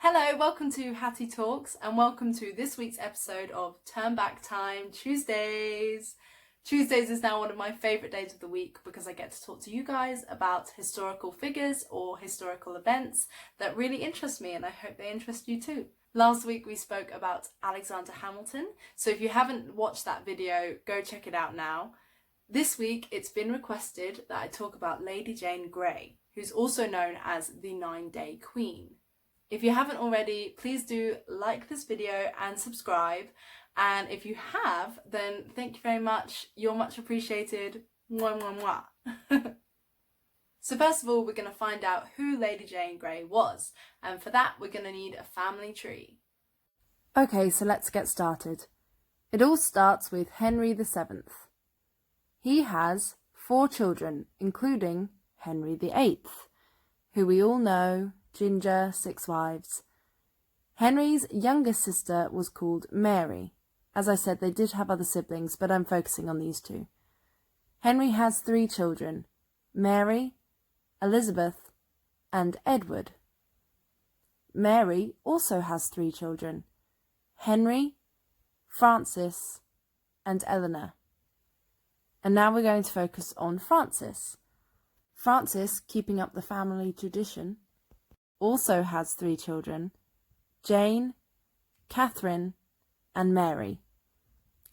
Hello, welcome to Hattie Talks and welcome to this week's episode of Turn Back Time Tuesdays. Tuesdays is now one of my favourite days of the week because I get to talk to you guys about historical figures or historical events that really interest me, and I hope they interest you too. Last week we spoke about Alexander Hamilton, so if you haven't watched that video, go check it out now. This week it's been requested that I talk about Lady Jane Grey, who's also known as the 9-Day Queen. If you haven't already, please do like this video and subscribe. And if you have, then thank you very much. You're much appreciated. Mwah, mwah, mwah. So first of all, we're going to find out who Lady Jane Grey was. And for that, we're going to need a family tree. Okay, so let's get started. It all starts with Henry VII. He has 4 children, including Henry VIII, who we all know, Ginger, 6 wives. Henry's youngest sister was called Mary. As I said, they did have other siblings, but I'm focusing on these 2. Henry has 3 children, Mary, Elizabeth, and Edward. Mary also has 3 children, Henry, Francis, and Eleanor. And now we're going to focus on Francis. Francis, keeping up the family tradition, also has 3 children, Jane, Catherine, and Mary.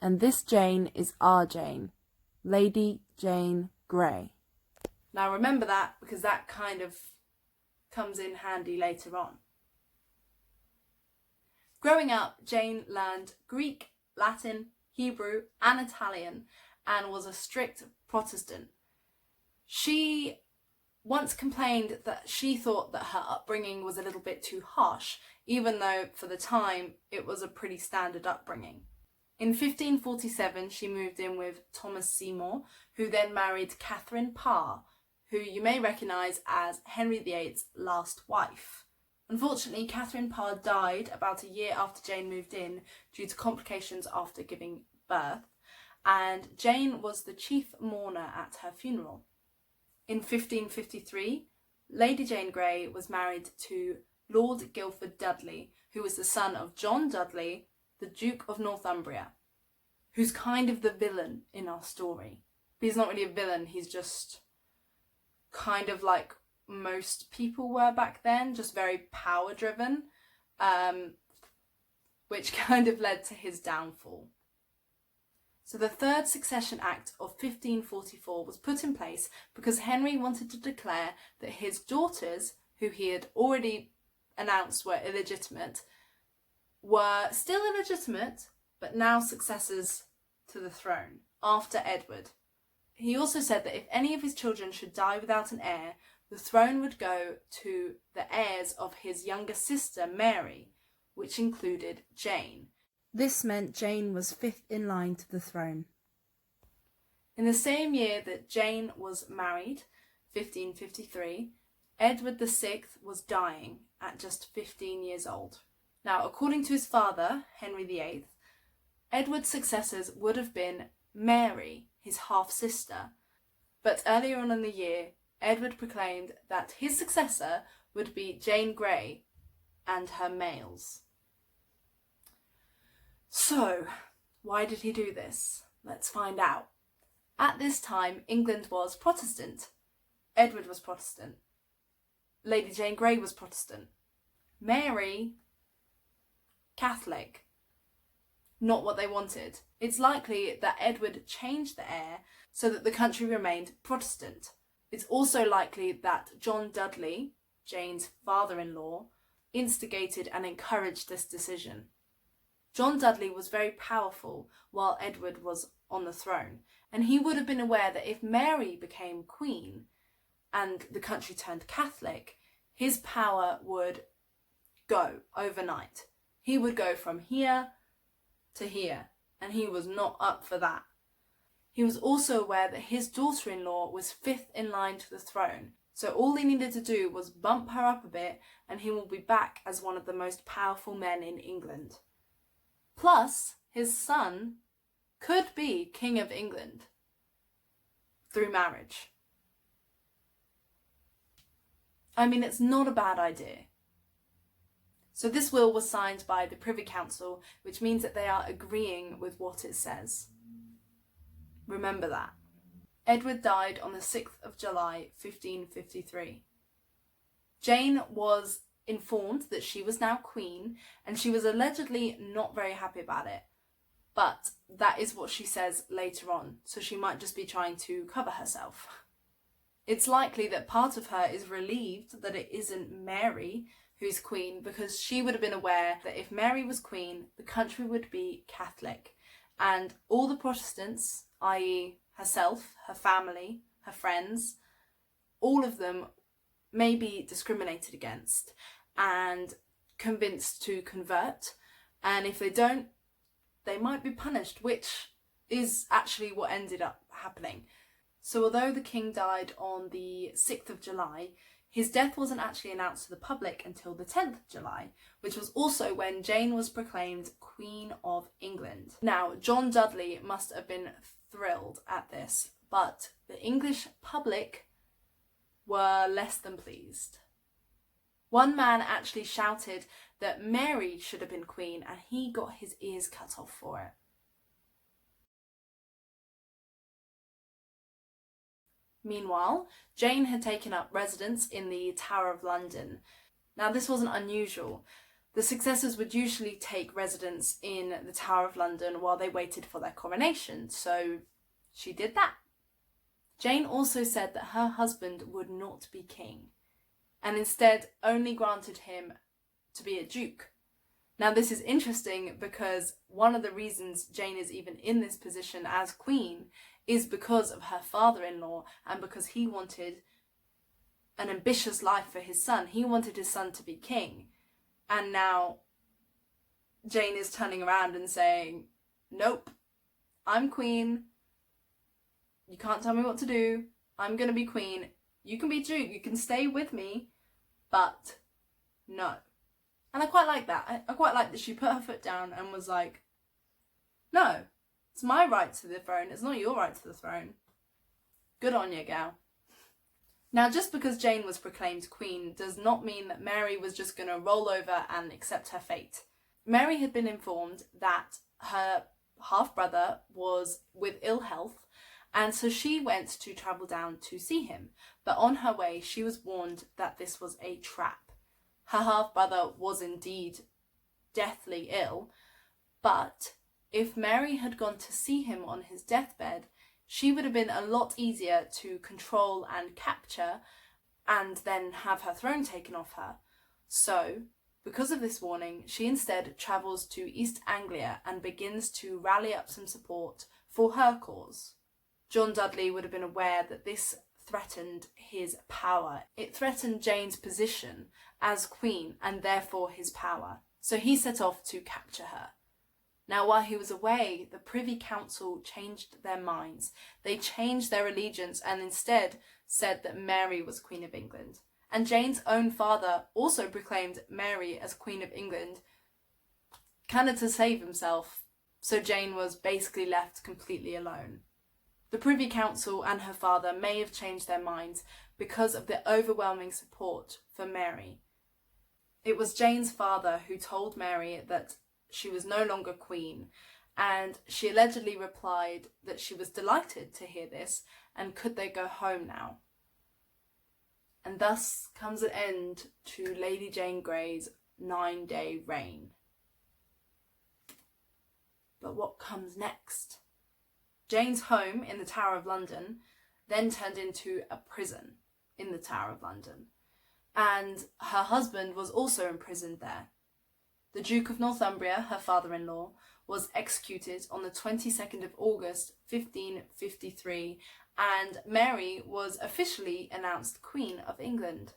And this Jane is our Jane, Lady Jane Grey. Now remember that because that kind of comes in handy later on. Growing up, Jane learned Greek, Latin, Hebrew, and Italian, and was a strict Protestant. She once complained that she thought that her upbringing was a little bit too harsh, even though for the time it was a pretty standard upbringing. In 1547 she moved in with Thomas Seymour, who then married Catherine Parr, who you may recognise as Henry VIII's last wife. Unfortunately, Catherine Parr died about a year after Jane moved in due to complications after giving birth, and Jane was the chief mourner at her funeral. In 1553, Lady Jane Grey was married to Lord Guildford Dudley, who was the son of John Dudley, the Duke of Northumbria, who's kind of the villain in our story. But he's not really a villain, he's just kind of like most people were back then, just very power-driven, which kind of led to his downfall. So the Third Succession Act of 1544 was put in place because Henry wanted to declare that his daughters, who he had already announced were illegitimate, were still illegitimate, but now successors to the throne, after Edward. He also said that if any of his children should die without an heir, the throne would go to the heirs of his younger sister Mary, which included Jane. This meant Jane was 5th in line to the throne. In the same year that Jane was married, 1553, Edward VI was dying at just 15 years old. Now, according to his father, Henry VIII, Edward's successors would have been Mary, his half-sister, but earlier on in the year, Edward proclaimed that his successor would be Jane Grey and her males. So, why did he do this? Let's find out. At this time, England was Protestant. Edward was Protestant. Lady Jane Grey was Protestant. Mary, Catholic. Not what they wanted. It's likely that Edward changed the heir so that the country remained Protestant. It's also likely that John Dudley, Jane's father-in-law, instigated and encouraged this decision. John Dudley was very powerful while Edward was on the throne, and he would have been aware that if Mary became queen and the country turned Catholic, his power would go overnight. He would go from here to here, and he was not up for that. He was also aware that his daughter-in-law was 5th in line to the throne, so all he needed to do was bump her up a bit and he will be back as one of the most powerful men in England. Plus, his son could be King of England through marriage. I mean, it's not a bad idea. So this will was signed by the Privy Council, which means that they are agreeing with what it says. Remember that. Edward died on the 6th of July, 1553. Jane was informed that she was now queen, and she was allegedly not very happy about it. But that is what she says later on, so she might just be trying to cover herself. It's likely that part of her is relieved that it isn't Mary who's queen, because she would have been aware that if Mary was queen, the country would be Catholic, and all the Protestants, i.e. herself, her family, her friends, all of them may be discriminated against and convinced to convert, and if they don't, they might be punished, which is actually what ended up happening. So although the king died on the 6th of July, his death wasn't actually announced to the public until the 10th of July, which was also when Jane was proclaimed Queen of England. Now, John Dudley must have been thrilled at this, but the English public were less than pleased. One man actually shouted that Mary should have been queen, and he got his ears cut off for it. Meanwhile, Jane had taken up residence in the Tower of London. Now, this wasn't unusual. The successors would usually take residence in the Tower of London while they waited for their coronation, so she did that. Jane also said that her husband would not be king, and instead only granted him to be a duke. Now, this is interesting because one of the reasons Jane is even in this position as queen is because of her father-in-law, and because he wanted an ambitious life for his son. He wanted his son to be king. And now Jane is turning around and saying, nope, I'm queen. You can't tell me what to do. I'm going to be queen. You can be duke. You can stay with me. But no. And I quite like that. I quite like that she put her foot down and was like, no, it's my right to the throne. It's not your right to the throne. Good on you, gal. Now, just because Jane was proclaimed queen does not mean that Mary was just going to roll over and accept her fate. Mary had been informed that her half-brother was with ill health, and so she went to travel down to see him. But on her way, she was warned that this was a trap. Her half-brother was indeed deathly ill, but if Mary had gone to see him on his deathbed, she would have been a lot easier to control and capture and then have her throne taken off her. So, because of this warning, she instead travels to East Anglia and begins to rally up some support for her cause. John Dudley would have been aware that this threatened his power. It threatened Jane's position as queen and therefore his power. So he set off to capture her. Now, while he was away, the Privy Council changed their minds. They changed their allegiance and instead said that Mary was Queen of England. And Jane's own father also proclaimed Mary as Queen of England, kind of to save himself. So Jane was basically left completely alone. The Privy Council and her father may have changed their minds because of the overwhelming support for Mary. It was Jane's father who told Mary that she was no longer queen, and she allegedly replied that she was delighted to hear this, and could they go home now? And thus comes an end to Lady Jane Grey's 9-day reign. But what comes next? Jane's home in the Tower of London then turned into a prison in the Tower of London, and her husband was also imprisoned there. The Duke of Northumbria, her father-in-law, was executed on the 22nd of August 1553, and Mary was officially announced Queen of England.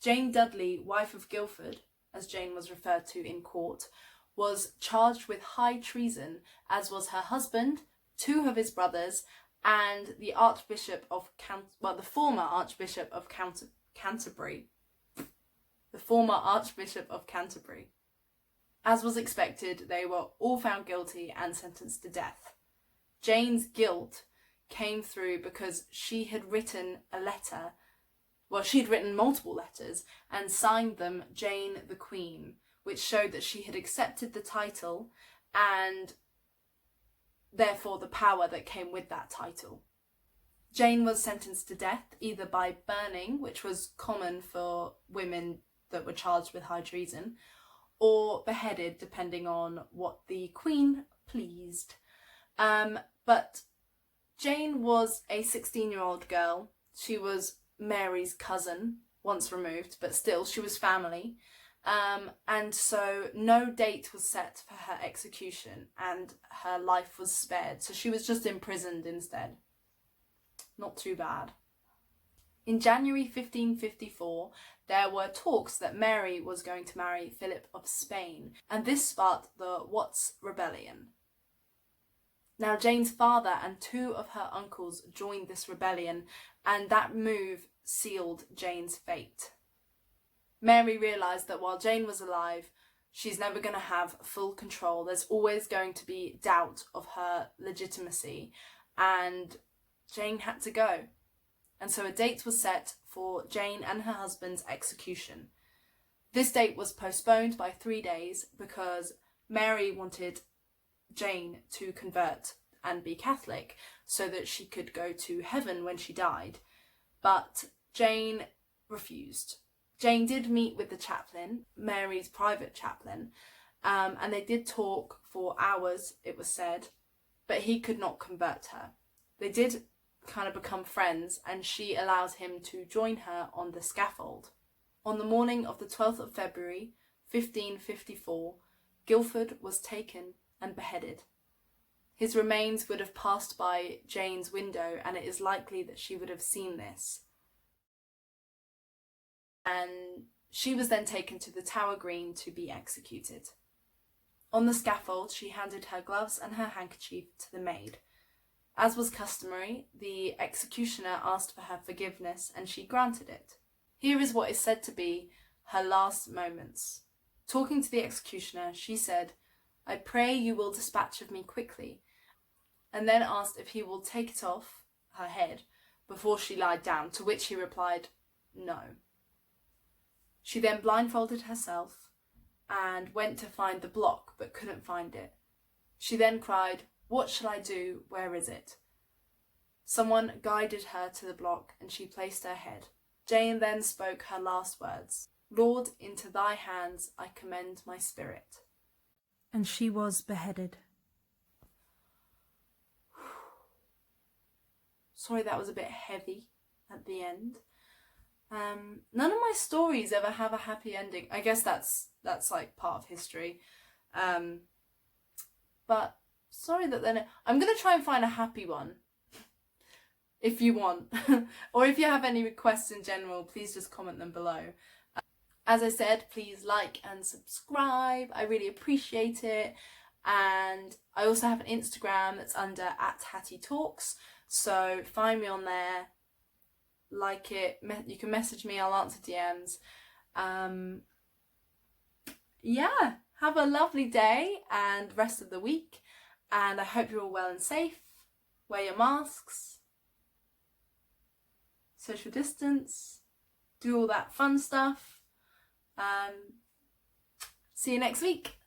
Jane Dudley, wife of Guildford, as Jane was referred to in court, was charged with high treason, as was her husband, 2 of his brothers, and the Archbishop of the former Archbishop of Canterbury. The former Archbishop of Canterbury. As was expected, they were all found guilty and sentenced to death. Jane's guilt came through because she had written a letter. Well, she'd written multiple letters and signed them Jane the Queen, which showed that she had accepted the title and therefore the power that came with that title. Jane was sentenced to death either by burning, which was common for women that were charged with high treason, or beheaded, depending on what the Queen pleased. But Jane was a 16-year-old girl. She was Mary's cousin, once removed, but still she was family. And so no date was set for her execution and her life was spared. So she was just imprisoned instead. Not too bad. In January 1554, there were talks that Mary was going to marry Philip of Spain, and this sparked the Watts Rebellion. Now, Jane's father and 2 of her uncles joined this rebellion, and that move sealed Jane's fate. Mary realised that while Jane was alive, she's never going to have full control. There's always going to be doubt of her legitimacy, and Jane had to go. And so a date was set for Jane and her husband's execution. This date was postponed by 3 days because Mary wanted Jane to convert and be Catholic so that she could go to heaven when she died. But Jane refused. Jane did meet with the chaplain, Mary's private chaplain, and they did talk for hours, it was said, but he could not convert her. They did kind of become friends, and she allowed him to join her on the scaffold. On the morning of the 12th of February, 1554, Guildford was taken and beheaded. His remains would have passed by Jane's window, and it is likely that she would have seen this. And she was then taken to the Tower Green to be executed. On the scaffold, she handed her gloves and her handkerchief to the maid. As was customary, the executioner asked for her forgiveness, and she granted it. Here is what is said to be her last moments. Talking to the executioner, she said, "I pray you will dispatch of me quickly," and then asked if he will take it off her head before she lied down, to which he replied, "No." She then blindfolded herself and went to find the block but couldn't find it. She then cried, "What shall I do? Where is it?" Someone guided her to the block and she placed her head. Jane then spoke her last words, "Lord, into thy hands I commend my spirit." And she was beheaded. Sorry, that was a bit heavy at the end. None of my stories ever have a happy ending. I guess that's like part of history. But sorry that then I'm gonna try and find a happy one if you want. Or if you have any requests in general, please just comment them below. As I said, please like and subscribe. I really appreciate it. And I also have an Instagram that's under @HattieTalks. So find me on there. Like it, you can message me, I'll answer DMs. Yeah, have a lovely day and rest of the week, and I hope you're all well and safe. Wear your masks, social distance, do all that fun stuff. See you next week.